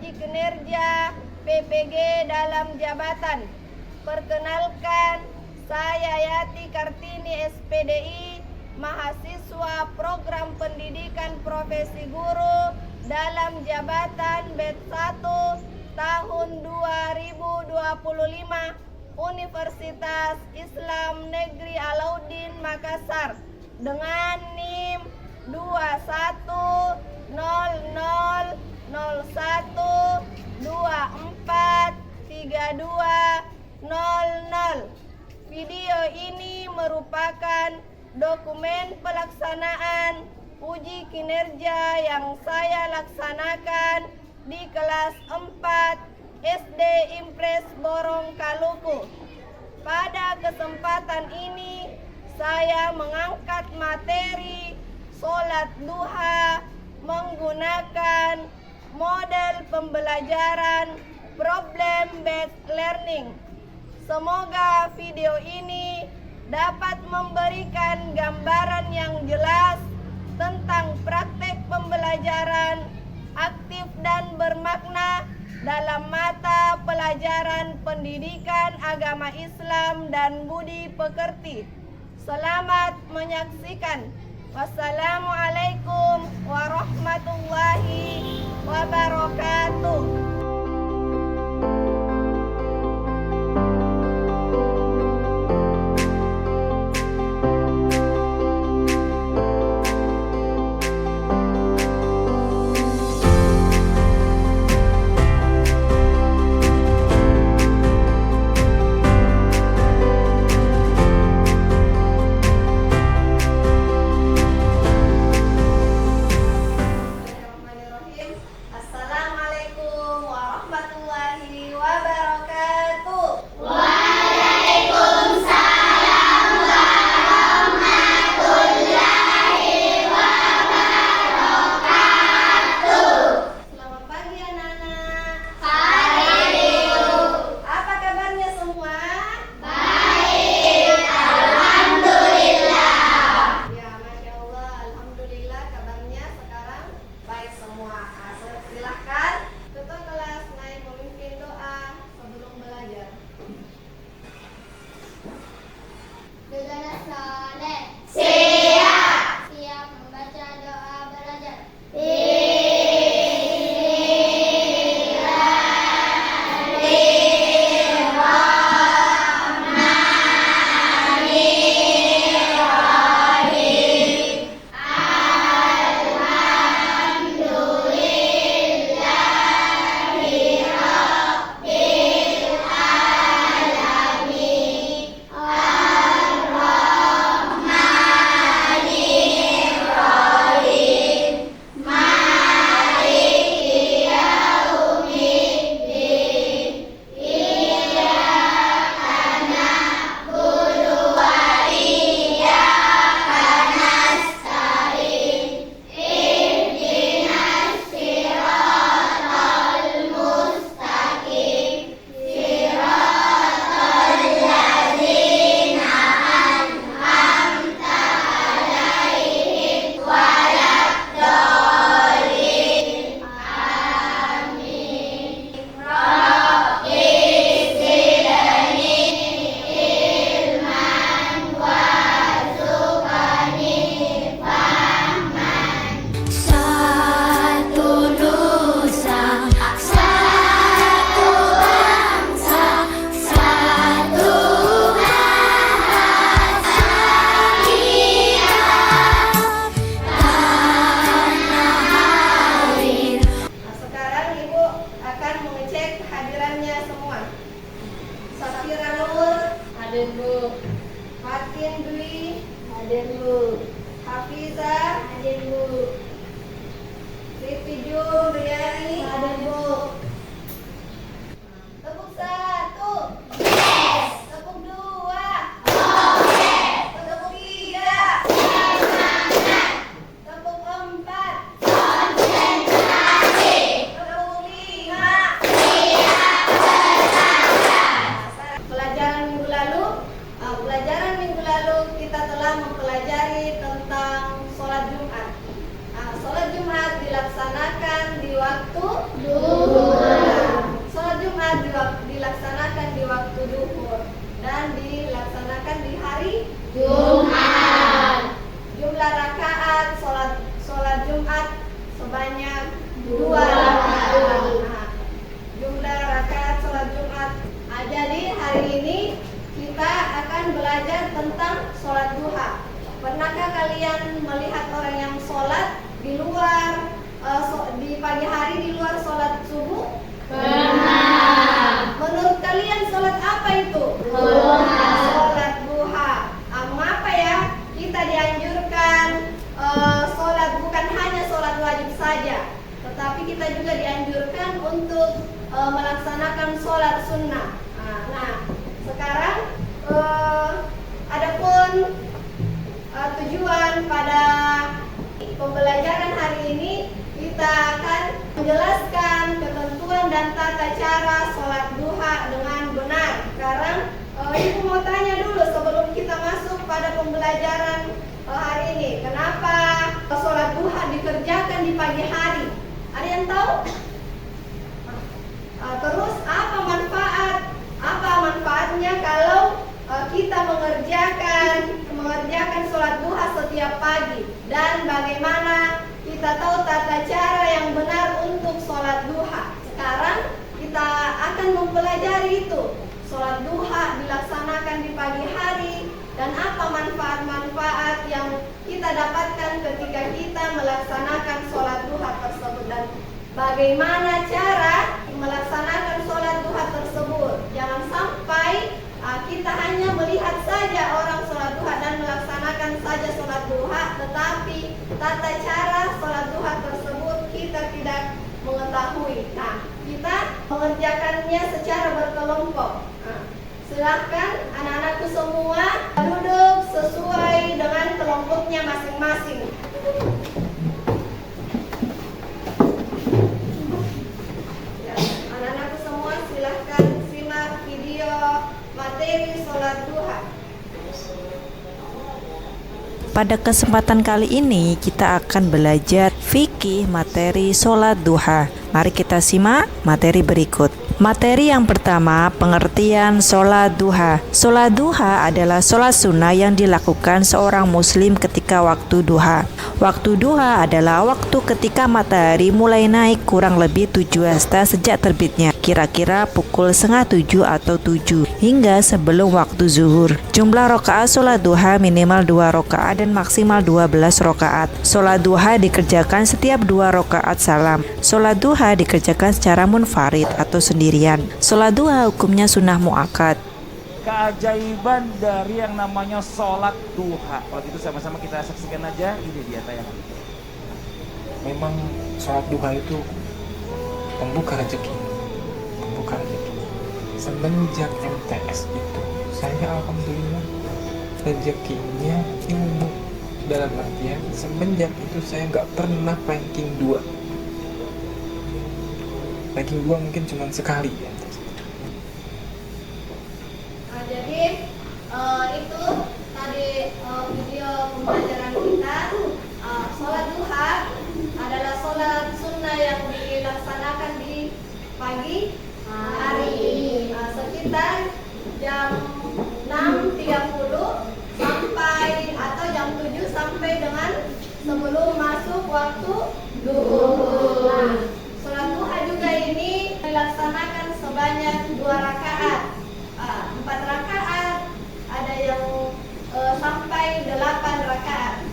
uji kinerja PPG dalam jabatan. Perkenalkan, saya Yati Kartini SPDI, mahasiswa program pendidikan profesi guru dalam jabatan BED 1 tahun 2025 Universitas Islam Negeri Alauddin Makassar dengan NIM 2101243200. Video ini merupakan dokumen pelaksanaan uji kinerja yang saya laksanakan di kelas 4 SD Impres Borong Kaluku. Pada kesempatan ini saya mengangkat materi sholat duha menggunakan model pembelajaran problem-based learning. Semoga video ini dapat memberikan gambaran yang jelas tentang praktek pembelajaran aktif dan bermakna dalam mata pelajaran pendidikan agama Islam dan budi pekerti. Selamat menyaksikan. Wassalamualaikum warahmatullahi wabarakatuh. Hadir Bu. Fatin Dwi, Hadir Bu. Hafiza, Hadir Bu. Siti Juriani, Hadir Bu. Tepuk satu, tepuk dua, tepuk tiga, tepuk empat, tepuk lima. Pelajaran minggu lalu kita telah mempelajari tentang sholat Jumat. Sholat Jumat dilaksanakan di waktu duhur. tentang sholat duha. Pernahkah kalian melihat orang yang sholat di luar di pagi hari di luar sholat subuh? Pernah. Menurut kalian sholat apa itu? Duha. Sholat duha. Mengapa ya kita dianjurkan sholat bukan hanya sholat wajib saja, tetapi kita juga dianjurkan untuk melaksanakan sholat sunnah. Nah, sekarang adapun tujuan pada pembelajaran hari ini, kita akan menjelaskan ketentuan dan tata cara sholat duha dengan benar. Sekarang Ibu mau tanya dulu sebelum kita masuk pada pembelajaran hari ini, kenapa sholat duha dikerjakan di pagi hari? Ada yang tahu? Terus apa manfaatnya kalau kita mengerjakan sholat duha setiap pagi, dan bagaimana kita tahu tata cara yang benar untuk sholat duha? Sekarang kita akan mempelajari itu. Sholat duha dilaksanakan di pagi hari, dan apa manfaat-manfaat yang kita dapatkan ketika kita melaksanakan sholat duha tersebut, dan bagaimana cara melaksanakan sholat duha tersebut. Jangan sampai kita hanya melihat saja orang sholat duha dan melaksanakan saja sholat duha, tetapi tata cara sholat duha tersebut kita tidak mengetahui. Nah, kita mengerjakannya secara berkelompok. Silahkan anak-anakku semua duduk sesuai dengan kelompoknya masing-masing. Anak-anakku semua silahkan simak video materi sholat duha. Pada kesempatan kali ini kita akan belajar fikih materi sholat duha. Mari kita simak materi berikut. Materi yang pertama, pengertian sholat duha. Sholat duha adalah sholat sunnah yang dilakukan seorang muslim ketika waktu duha. Waktu duha adalah waktu ketika matahari mulai naik kurang lebih 7 hasta sejak terbitnya, kira-kira pukul 6:30 atau 7 hingga sebelum waktu zuhur. Jumlah rakaat sholat duha minimal 2 rakaat dan maksimal 12 rakaat. Sholat duha dikerjakan setiap 2 rakaat salam. Sholat duha dikerjakan secara munfarid atau sendirian. Sholat duha hukumnya sunnah muakkad. Keajaiban dari yang namanya sholat duha. Kalau gitu sama-sama kita saksikan aja. Ini dia tayangan. Memang sholat duha itu pembuka rezeki. Pembuka rezeki. Semenjak MTS itu, saya alhamdulillah rezekinya ilmu. Dalam artian semenjak itu saya nggak pernah ranking 2. Ranking 2 mungkin cuma sekali ya. Jadi itu tadi video pembelajaran kita. Sholat duha adalah sholat sunnah yang dilaksanakan di pagi hari, sekitar jam 6.30 sampai atau jam 7 sampai dengan sebelum masuk waktu duhur. Nah, sholat duha juga ini dilaksanakan sebanyak 2 rakaat. 4 rakaat, ada yang sampai 8 rakaat.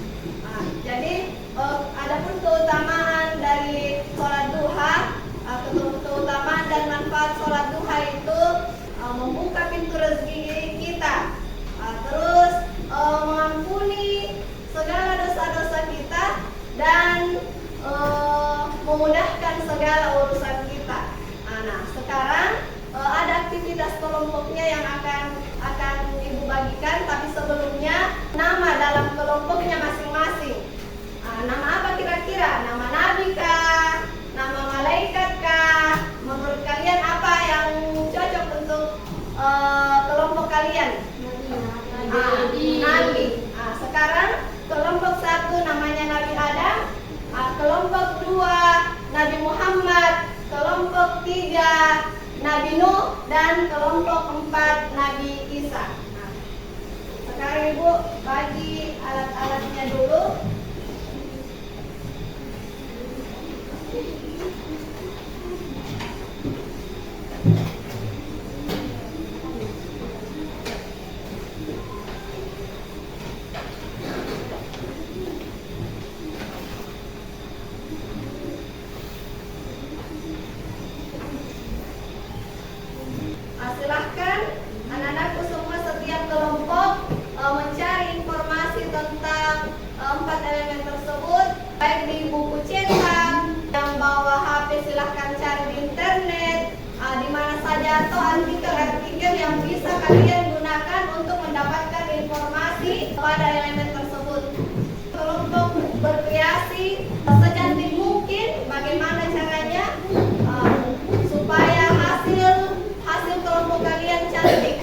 Jadi adapun keutamaan dari sholat duha, keutamaan dan manfaat sholat duha itu membuka pintu rezeki kita, terus mengampuni segala dosa-dosa kita, dan memudahkan segala urusan kita. Nah, sekarang ada aktivitas kelompoknya yang akan Ibu bagikan, tapi sebelumnya nama dalam kelompoknya masing-masing. Nama apa kira-kira? Nama nabi kah? Nama malaikat kah? Menurut kalian apa yang cocok untuk kelompok kalian? Nabi. Sekarang kelompok 1 namanya Nabi Adam, kelompok 2 Nabi Muhammad, kelompok 3 Nabi Nuh, dan kelompok 4 Nabi Isa. Sekarang Ibu bagi alat-alatnya dulu. Silahkan anak-anakku semua setiap kelompok mencari informasi tentang 4 elemen tersebut, baik di buku cetak, yang bawa HP silahkan cari di internet, di mana saja, atau artikel-artikel yang bisa kalian gunakan untuk mendapatkan informasi pada elemen tersebut. Kelompok berkreasi secantik mungkin bagaimana caranya supaya hasil kelompok kalian cantik.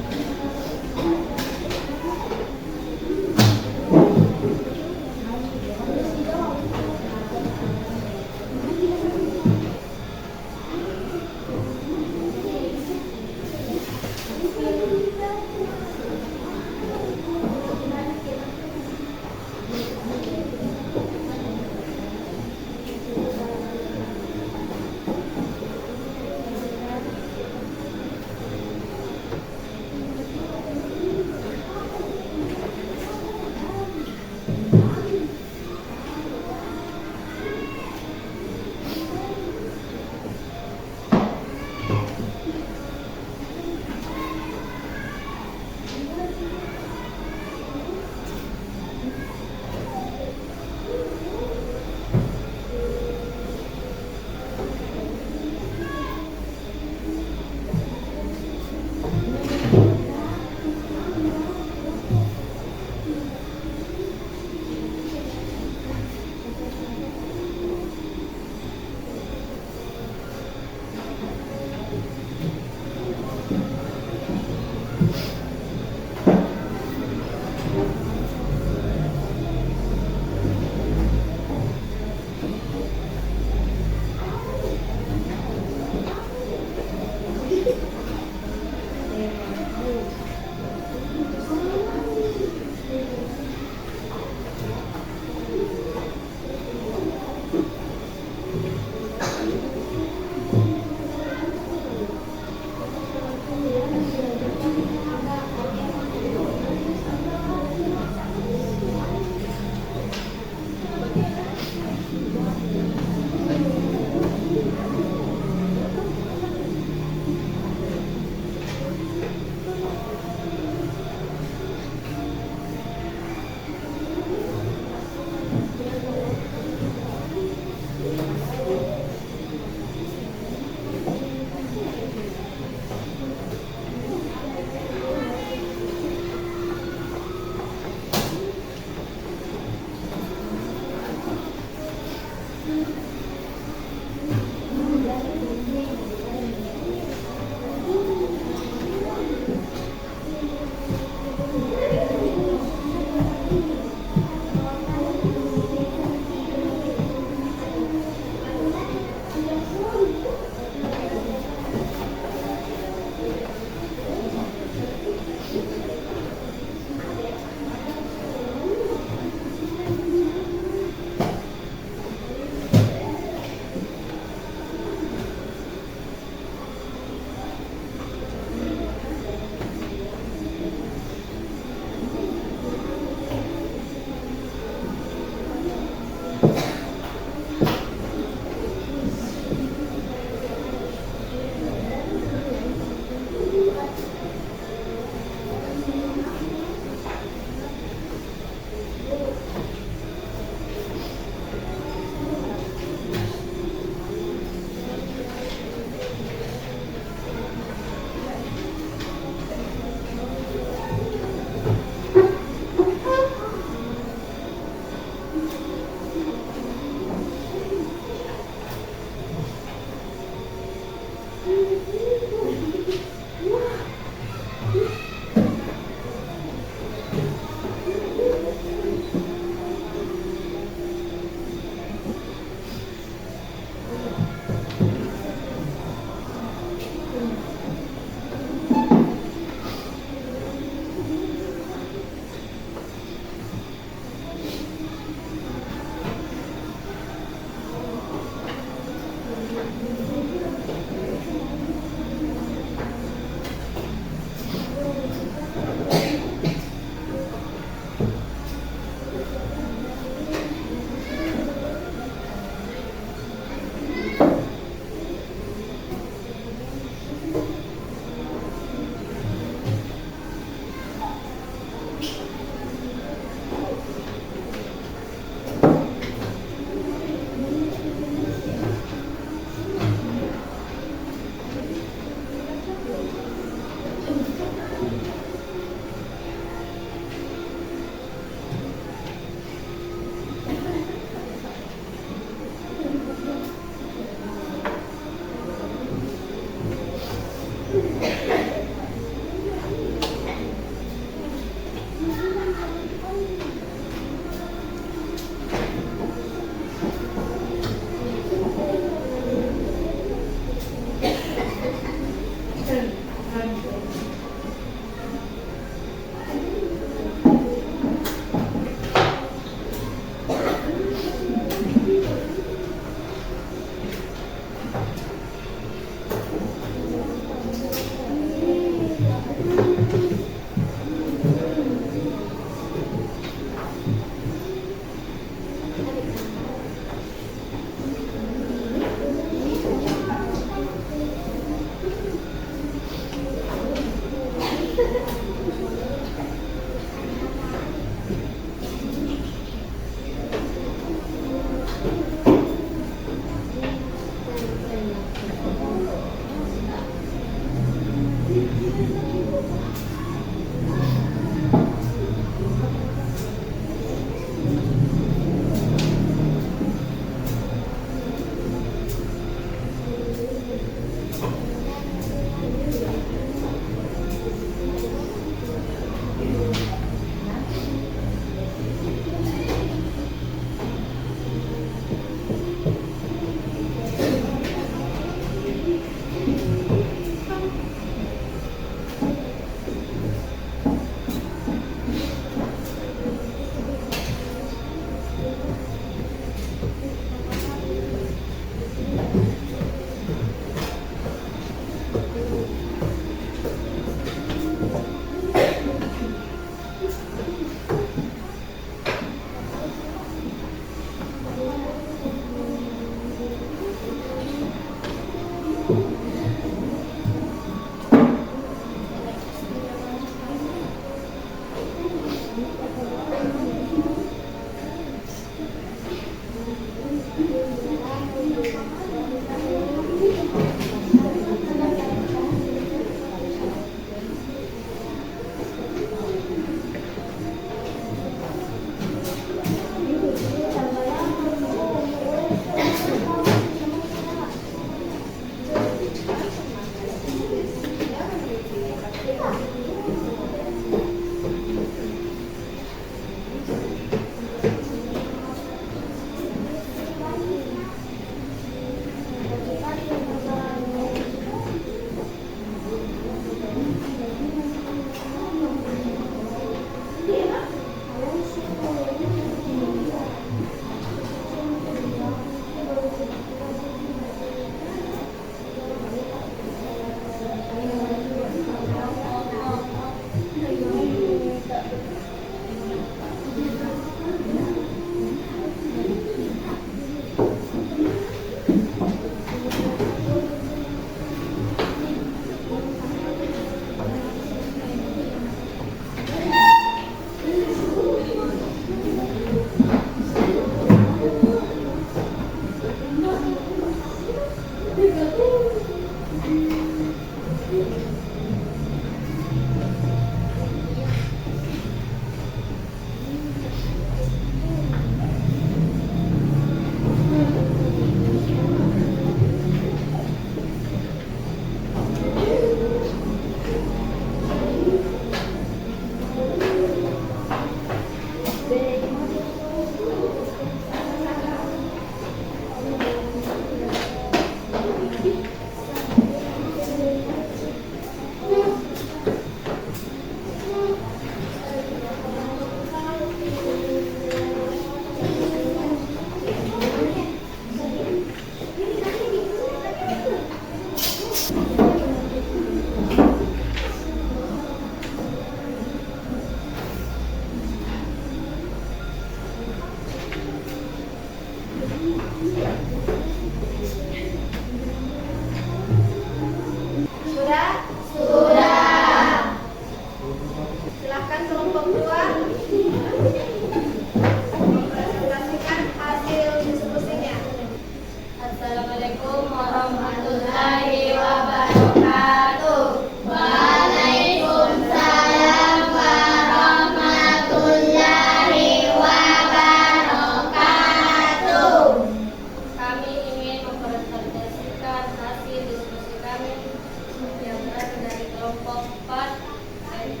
kelompok 4 dan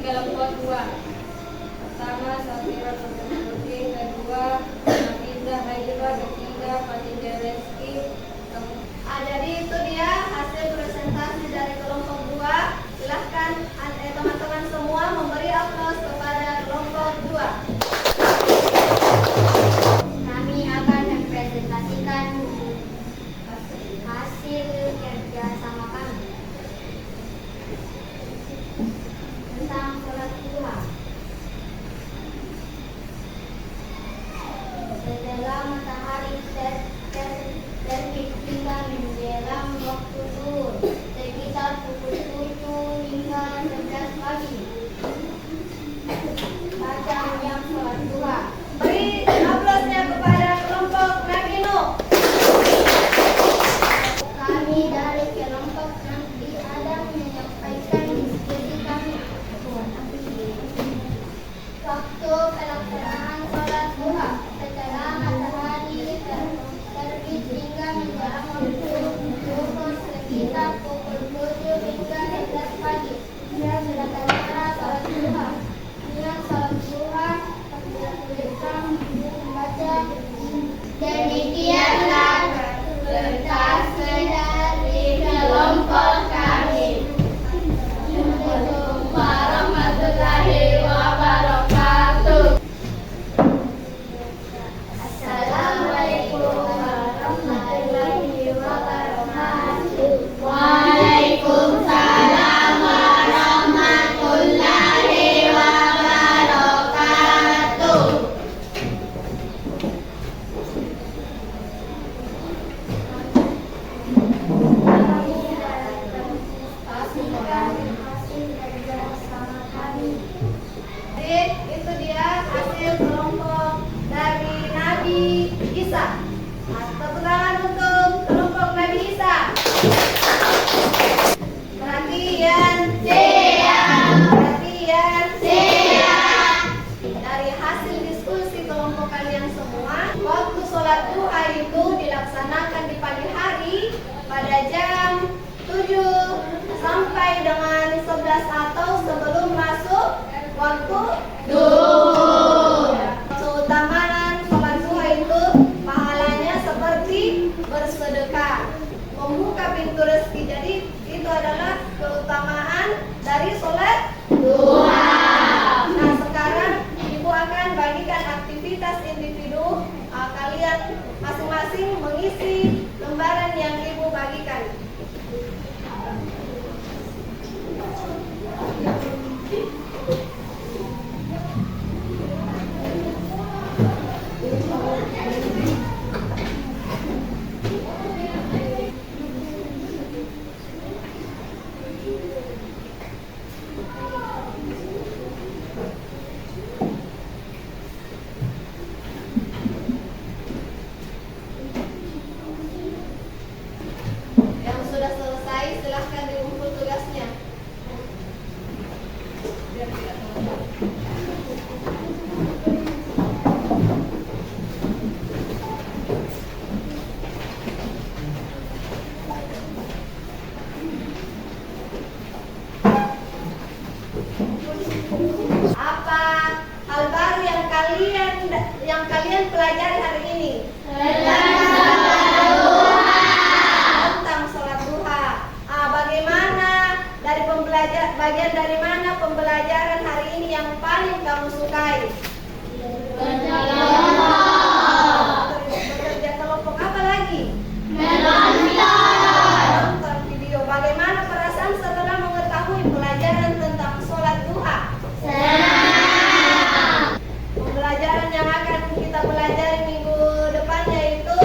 kelompok 2. Pertama Safira Nurdin, kedua Nafisa Hajra, ketiga Fatimah Reski. Jadi itu dia hasil presentasi dari kelompok 2. Silahkan teman-teman semua memberi aplaus kepada kelompok 2. Kami akan mempresentasikan hasil kerja sama kami tentang sholat duha. Setelah matahari terbit hingga menjelang waktu zuhur, sekitar pukul 7 hingga 11 pagi. Bacaan yang sholat duha. Beri aplausnya kepada kelompok Nabi Nuh. Kami dari kelompok Nabi Adam menyampaikan diskusi kami. Waktu pelaksanaan sholat duha setelah matahari terbit hingga menjelang waktu zuhur sekitar pukul 7 hingga 11 pagi. Silakan cara sholat duha. Niat sholat duha membaca. Demikianlah presentasi dari kelompok kami. Assalamualaikum warahmatullahi wabarakatuh. Assalamualaikum warahmatullahi wabarakatuh. Waalaikumsalam warahmatullahi wabarakatuh. Hasil kerja sama kami. Jadi itu dia hasil kelompok dari Nabi Isa. Tepuk tangan untuk kelompok Nabi Isa. Perhatian. Perhatian. Dari hasil diskusi kelompok kalian semua, waktu sholat duha itu dilaksanakan di pagi hari pada jam 7 sampai dengan 11 atau sebelum masuk waktu duhur. Keutamaan sholat duha itu pahalanya seperti bersedekah, membuka pintu rezeki. Jadi itu adalah keutamaan dari sholat duha. Nah, sekarang ibu akan bagikan aktivitas individu. Kalian masing-masing mengisi lembaran yang ibu bagikan. Yang sudah selesai silahkan diumpul tugasnya. Biar tidak terlambat. Apa hal baru yang kalian pelajari hari ini? Tentang sholat duha. Bagian dari mana pembelajaran hari ini yang paling kamu sukai? Bekerja kelompok apa lagi? Nonton video. Bagaimana perasaan setelah mengetahui pelajaran tentang sholat duha? Pembelajaran yang akan kita pelajari minggu depannya itu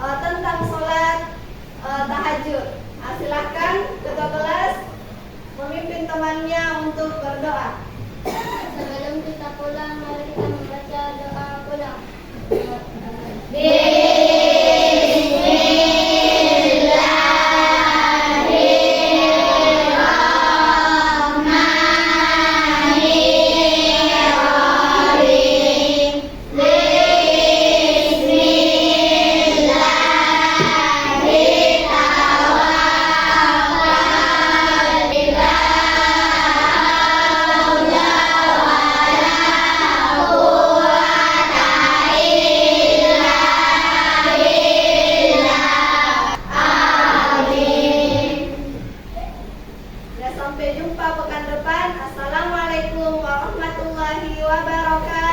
tentang sholat tahajud. Silahkan ketua kelas memimpin temannya untuk berdoa. Sebelum kita pulang, mari kita membaca doa pulang. Dan sampai jumpa pekan depan. Assalamualaikum warahmatullahi wabarakatuh.